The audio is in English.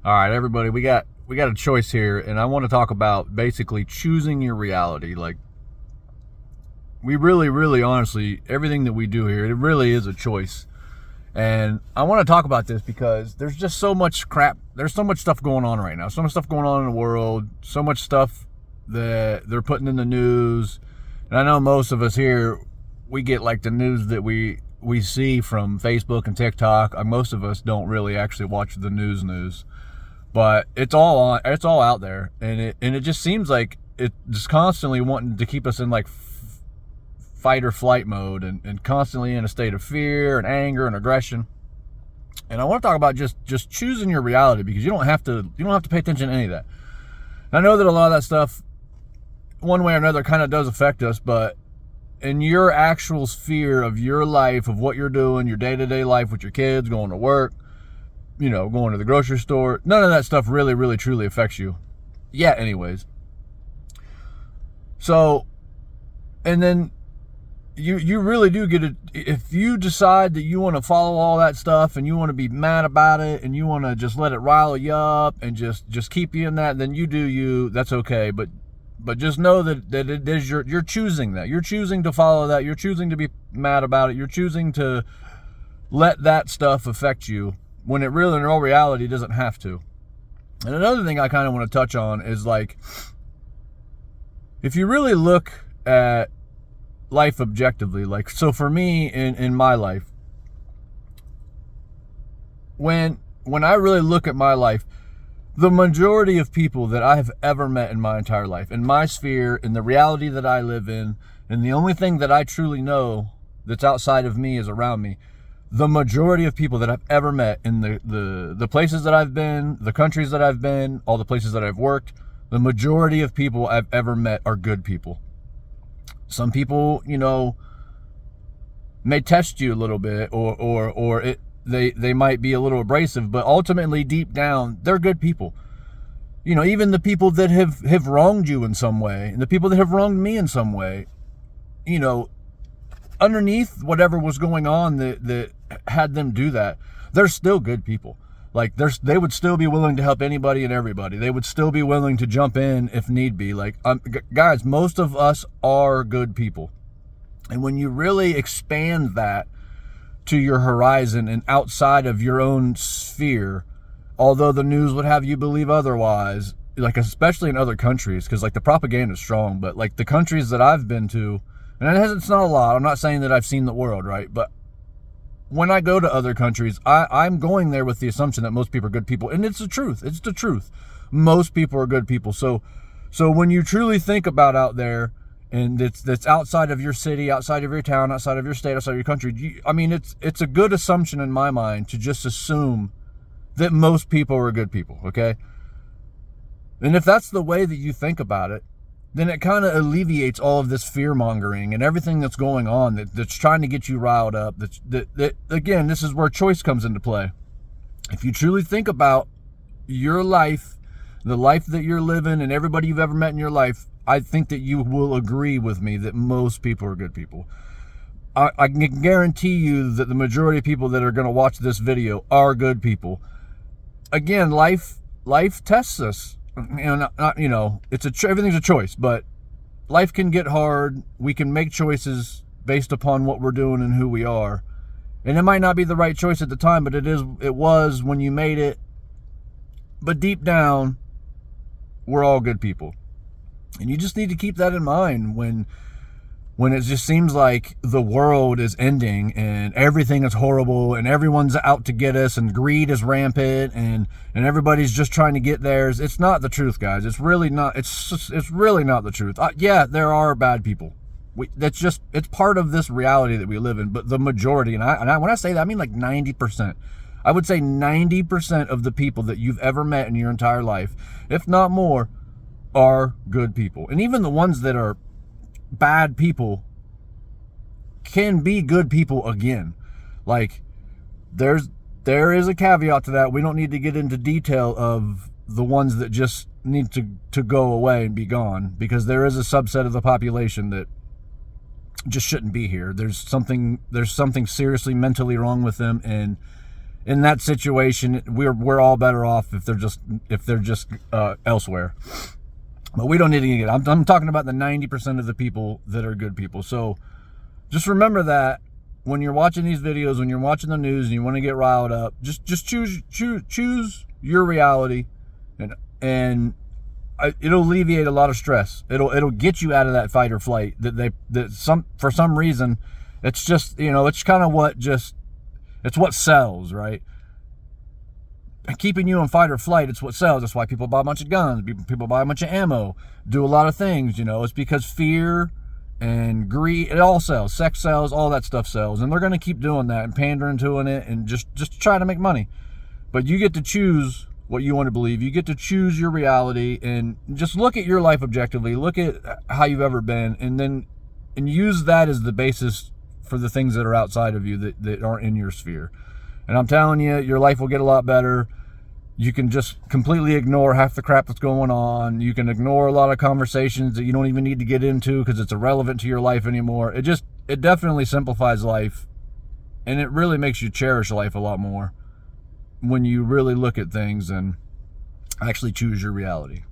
All right, everybody, we got a choice here, and I want to talk about basically choosing your reality. Like, we really honestly, everything that we do here, it really is a choice. And I want to talk about this because there's just so much crap. There's so much stuff going on right now. So much stuff going on in the world. So much stuff that they're putting in the news. And I know most of us here, we get like the news that we see from Facebook and TikTok. Most of us don't really actually watch the news. But it's all out there, and it just seems like it's just constantly wanting to keep us in like fight or flight mode, and constantly in a state of fear and anger and aggression. And I want to talk about just choosing your reality, because you don't have to pay attention to any of that. And I know that a lot of that stuff, one way or another, kind of does affect us, but in your actual sphere of your life, of what you're doing, your day-to-day life with your kids, going to work, going to the grocery store, none of that stuff really truly affects you yet anyways. So, and then you really do get it. If you decide that you want to follow all that stuff and you want to be mad about it and you want to just let it rile you up and just keep you in that, then you do you. That's okay. But just know that it is you're choosing that. You're choosing to follow that. You're choosing to be mad about it. You're choosing to let that stuff affect you, when it really, in all reality, doesn't have to. And another thing I kind of want to touch on is, like, if you really look at life objectively, like, so for me in my life, when I really look at my life, the majority of people that I have ever met in my entire life, in my sphere, in the reality that I live in, and the only thing that I truly know that's outside of me is around me, the majority of people that I've ever met in the places that I've been, the countries that I've been, all the places that I've worked, the majority of people I've ever met are good people. Some people, may test you a little bit, or they might be a little abrasive, but ultimately, deep down, they're good people. Even the people that have wronged you in some way, and the people that have wronged me in some way, underneath whatever was going on that had them do that, they're still good people. Like, they would still be willing to help anybody and everybody. They would still be willing to jump in if need be. Like, guys, most of us are good people. And when you really expand that to your horizon and outside of your own sphere, although the news would have you believe otherwise, like, especially in other countries, because, like, the propaganda is strong, but, like, the countries that I've been to, and it's not a lot, I'm not saying that I've seen the world, right? But when I go to other countries, I'm going there with the assumption that most people are good people. And it's the truth. It's the truth. Most people are good people. So when you truly think about out there, and that's outside of your city, outside of your town, outside of your state, outside of your country, it's a good assumption in my mind to just assume that most people are good people, okay? And if that's the way that you think about it, then it kind of alleviates all of this fear-mongering and everything that's going on that's trying to get you riled up. That again, this is where choice comes into play. If you truly think about your life, the life that you're living, and everybody you've ever met in your life, I think that you will agree with me that most people are good people. I can guarantee you that the majority of people that are going to watch this video are good people. Again, life tests us. Everything's a choice, but life can get hard. We can make choices based upon what we're doing and who we are. And it might not be the right choice at the time, but it was when you made it. But deep down, we're all good people. And you just need to keep that in mind when it just seems like the world is ending and everything is horrible and everyone's out to get us and greed is rampant and everybody's just trying to get theirs. It's not the truth, guys. It's really not. It's really not the truth. Yeah, there are bad people. It's part of this reality that we live in. But the majority, and when I say that, I mean like 90%. I would say 90% of the people that you've ever met in your entire life, if not more, are good people. And even the ones that are bad people can be good people again. Like, there is a caveat to that. We don't need to get into detail of the ones that just need to go away and be gone, because there is a subset of the population that just shouldn't be here. There's something seriously mentally wrong with them, and in that situation, we're all better off if they're just elsewhere. But we don't need to get. I'm talking about the 90% of the people that are good people. So just remember that when you're watching these videos, when you're watching the news, and you want to get riled up, just choose your reality, and it'll alleviate a lot of stress. It'll get you out of that fight or flight for some reason. It's just, it's kind of it's what sells, right? And keeping you in fight or flight, it's what sells. That's why people buy a bunch of guns, people buy a bunch of ammo, do a lot of things. It's because fear and greed, it all sells. Sex sells, all that stuff sells, and they're going to keep doing that and pandering to it and just try to make money. But you get to choose what you want to believe. You get to choose your reality, and just look at your life objectively. Look at how you've ever been, and use that as the basis for the things that are outside of you that aren't in your sphere. And I'm telling you, your life will get a lot better. You can just completely ignore half the crap that's going on. You can ignore a lot of conversations that you don't even need to get into because it's irrelevant to your life anymore. It definitely simplifies life, and it really makes you cherish life a lot more when you really look at things and actually choose your reality.